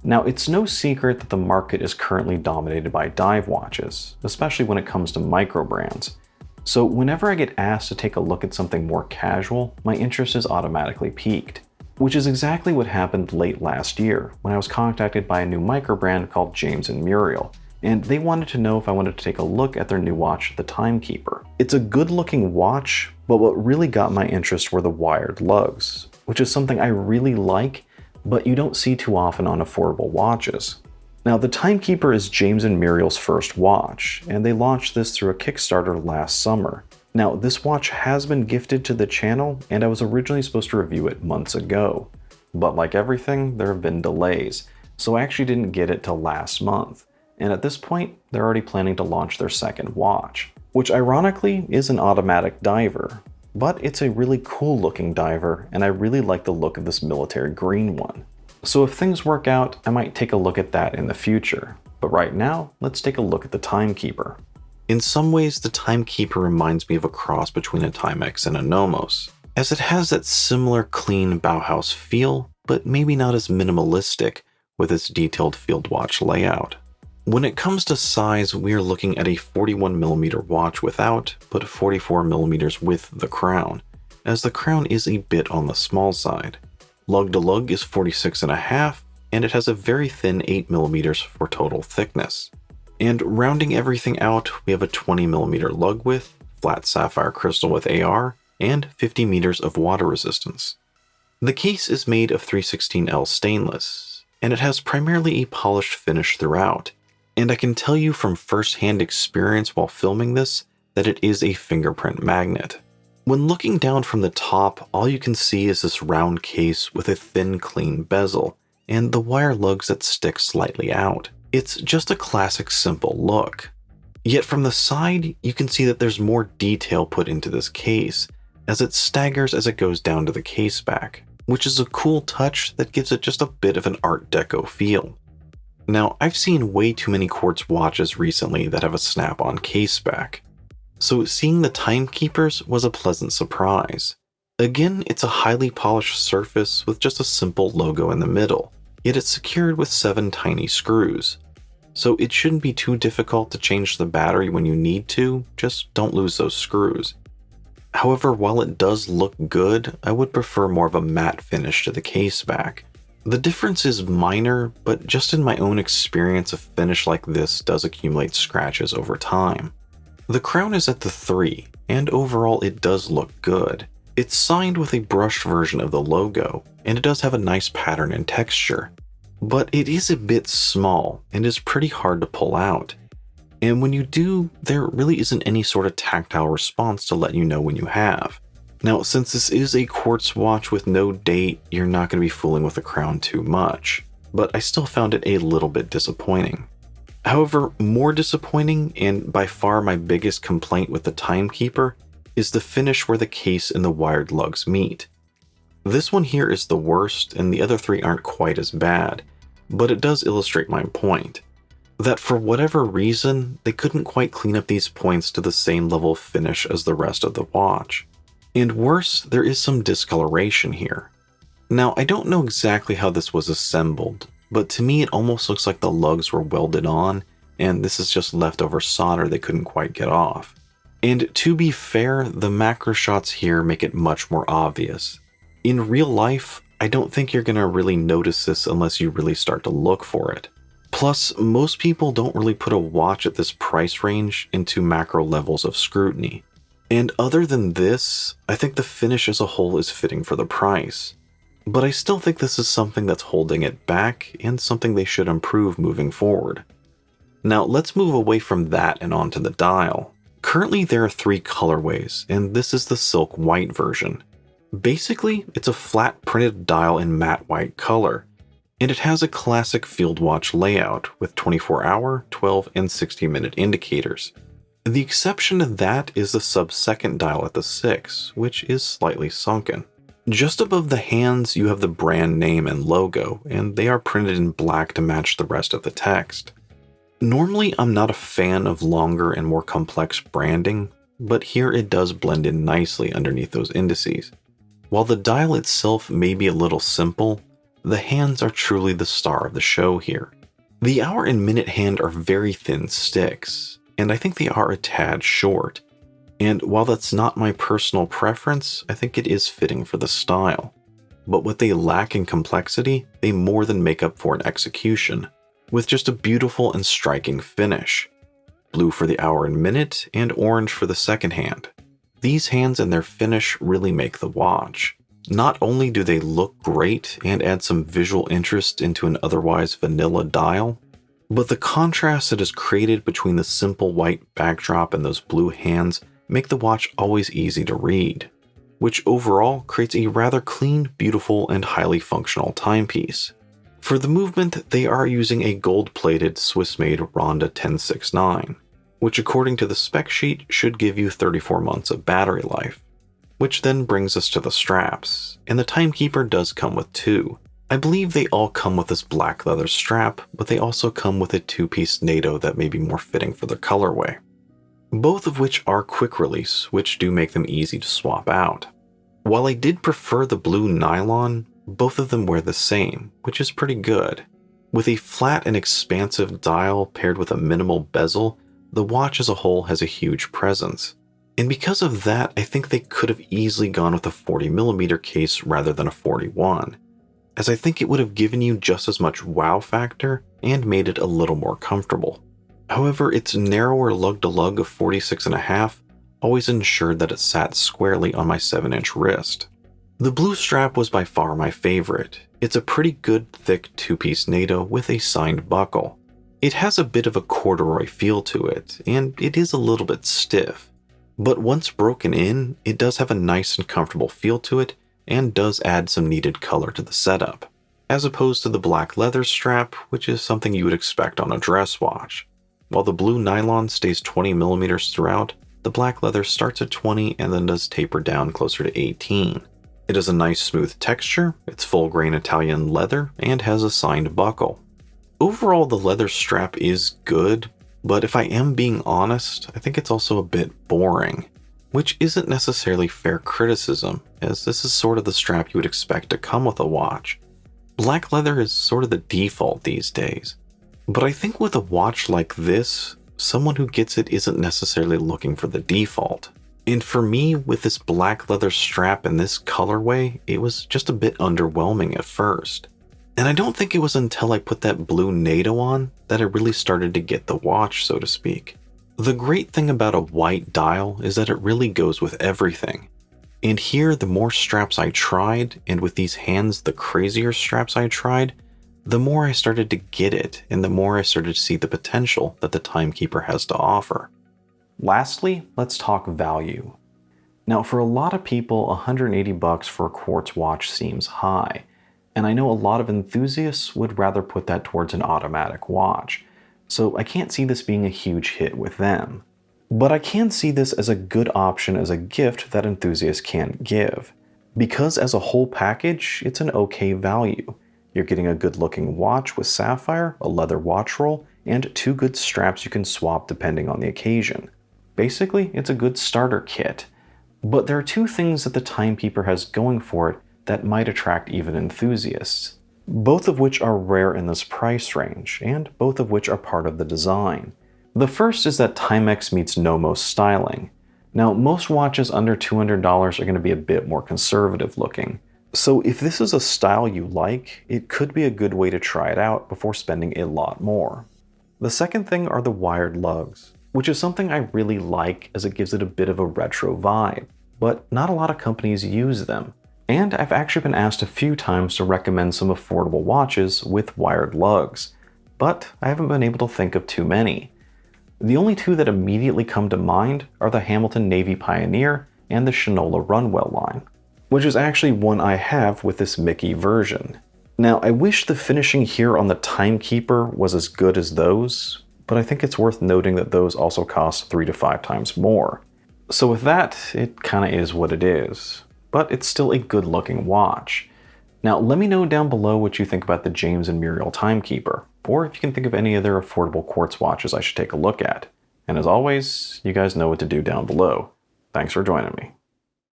Now, it's no secret that the market is currently dominated by dive watches, especially when it comes to micro brands. So whenever I get asked to take a look at something more casual, my interest is automatically piqued. Which is exactly what happened late last year when I was contacted by a new micro brand called James Muriel, and they wanted to know if I wanted to take a look at their new watch, the Timekeeper. It's a good looking watch, but what really got my interest were the wired lugs, which is something I really like, but you don't see too often on affordable watches. Now, the Timekeeper is James and Muriel's first watch, and they launched this through a Kickstarter last summer. Now, this watch has been gifted to the channel, and I was originally supposed to review it months ago. But like everything, there have been delays, so I actually didn't get it till last month. And at this point, they're already planning to launch their second watch, which ironically is an automatic diver. But it's a really cool looking diver, and I really like the look of this military green one. So if things work out, I might take a look at that in the future. But right now, let's take a look at the Timekeeper. In some ways, the Timekeeper reminds me of a cross between a Timex and a Nomos, as it has that similar clean Bauhaus feel, but maybe not as minimalistic with its detailed field watch layout. When it comes to size, we are looking at a 41mm watch without, but 44mm with the crown, as the crown is a bit on the small side. Lug to lug is 46.5, and it has a very thin 8mm for total thickness. And rounding everything out, we have a 20mm lug width, flat sapphire crystal with AR, and 50 meters of water resistance. The case is made of 316L stainless, and it has primarily a polished finish throughout. And I can tell you from first-hand experience while filming this that it is a fingerprint magnet. When looking down from the top, all you can see is this round case with a thin, clean bezel, and the wire lugs that stick slightly out. It's just a classic simple look. Yet from the side, you can see that there's more detail put into this case, as it staggers as it goes down to the caseback, which is a cool touch that gives it just a bit of an Art Deco feel. Now, I've seen way too many quartz watches recently that have a snap-on caseback, so seeing the Timekeepers was a pleasant surprise. Again, it's a highly polished surface with just a simple logo in the middle, yet it's secured with 7 tiny screws. So it shouldn't be too difficult to change the battery when you need to, just don't lose those screws. However, while it does look good, I would prefer more of a matte finish to the caseback. The difference is minor, but just in my own experience, a finish like this does accumulate scratches over time. The crown is at the 3, and overall it does look good. It's signed with a brushed version of the logo, and it does have a nice pattern and texture. But it is a bit small, and is pretty hard to pull out. And when you do, there really isn't any sort of tactile response to let you know when you have. Now, since this is a quartz watch with no date, you're not going to be fooling with the crown too much, but I still found it a little bit disappointing. However, more disappointing, and by far my biggest complaint with the Timekeeper, is the finish where the case and the wired lugs meet. This one here is the worst, and the other 3 aren't quite as bad, but it does illustrate my point, that for whatever reason, they couldn't quite clean up these points to the same level of finish as the rest of the watch. And worse, there is some discoloration here. Now, I don't know exactly how this was assembled, but to me it almost looks like the lugs were welded on, and this is just leftover solder they couldn't quite get off. And to be fair, the macro shots here make it much more obvious. In real life, I don't think you're going to really notice this unless you really start to look for it. Plus, most people don't really put a watch at this price range into macro levels of scrutiny. And other than this, I think the finish as a whole is fitting for the price. But I still think this is something that's holding it back, and something they should improve moving forward. Now let's move away from that and onto the dial. Currently there are 3 colorways, and this is the silk white version. Basically, it's a flat printed dial in matte white color, and it has a classic field watch layout with 24-hour, 12, and 60-minute indicators. The exception to that is the sub-second dial at the 6, which is slightly sunken. Just above the hands, you have the brand name and logo, and they are printed in black to match the rest of the text. Normally, I'm not a fan of longer and more complex branding, but here it does blend in nicely underneath those indices. While the dial itself may be a little simple, the hands are truly the star of the show here. The hour and minute hand are very thin sticks, and I think they are a tad short. And while that's not my personal preference, I think it is fitting for the style. But what they lack in complexity, they more than make up for in execution, with just a beautiful and striking finish. Blue for the hour and minute, and orange for the second hand. These hands and their finish really make the watch. Not only do they look great and add some visual interest into an otherwise vanilla dial, but the contrast that is created between the simple white backdrop and those blue hands make the watch always easy to read, which overall creates a rather clean, beautiful, and highly functional timepiece. For the movement, they are using a gold-plated Swiss-made Ronda 1069, which according to the spec sheet should give you 34 months of battery life. Which then brings us to the straps, and the Timekeeper does come with two. I believe they all come with this black leather strap, but they also come with a two-piece Nato that may be more fitting for their colorway. Both of which are quick release, which do make them easy to swap out. While I did prefer the blue nylon, both of them wear the same, which is pretty good. With a flat and expansive dial paired with a minimal bezel, the watch as a whole has a huge presence. And because of that, I think they could have easily gone with a 40mm case rather than a 41, as I think it would have given you just as much wow factor and made it a little more comfortable. However, its narrower lug-to-lug of 46.5 always ensured that it sat squarely on my 7-inch wrist. The blue strap was by far my favorite. It's a pretty good thick two-piece Nato with a signed buckle. It has a bit of a corduroy feel to it, and it is a little bit stiff. But once broken in, it does have a nice and comfortable feel to it and does add some needed color to the setup, as opposed to the black leather strap, which is something you would expect on a dress watch. While the blue nylon stays 20mm throughout, the black leather starts at 20 and then does taper down closer to 18. It has a nice smooth texture, it's full grain Italian leather, and has a signed buckle. Overall, the leather strap is good, but if I am being honest, I think it's also a bit boring, which isn't necessarily fair criticism, as this is sort of the strap you would expect to come with a watch. Black leather is sort of the default these days, but I think with a watch like this, someone who gets it isn't necessarily looking for the default. And for me, with this black leather strap and this colorway, it was just a bit underwhelming at first. And I don't think it was until I put that blue Nato on that I really started to get the watch, so to speak. The great thing about a white dial is that it really goes with everything. And here, the more straps I tried, and with these hands, the crazier straps I tried, the more I started to get it, and the more I started to see the potential that the Timekeeper has to offer. Lastly, let's talk value. Now, for a lot of people, $180 for a quartz watch seems high. And I know a lot of enthusiasts would rather put that towards an automatic watch, so I can't see this being a huge hit with them. But I can see this as a good option as a gift that enthusiasts can't give, because as a whole package, it's an okay value. You're getting a good looking watch with sapphire, a leather watch roll, and two good straps you can swap depending on the occasion. Basically, it's a good starter kit. But there are two things that the Timekeeper has going for it that might attract even enthusiasts, both of which are rare in this price range, and both of which are part of the design. The first is that Timex meets Nomos styling. Now, most watches under $200 are going to be a bit more conservative looking, so if this is a style you like, it could be a good way to try it out before spending a lot more. The second thing are the wired lugs, which is something I really like as it gives it a bit of a retro vibe, but not a lot of companies use them. And I've actually been asked a few times to recommend some affordable watches with wired lugs, but I haven't been able to think of too many. The only two that immediately come to mind are the Hamilton Navy Pioneer and the Shinola Runwell line, which is actually one I have with this Mickey version. Now, I wish the finishing here on the Timekeeper was as good as those, but I think it's worth noting that those also cost 3 to 5 times more. So with that, it kinda is what it is. But it's still a good looking watch. Now let me know down below what you think about the James and Muriel Timekeeper, or if you can think of any other affordable quartz watches I should take a look at. And as always, you guys know what to do down below. Thanks for joining me.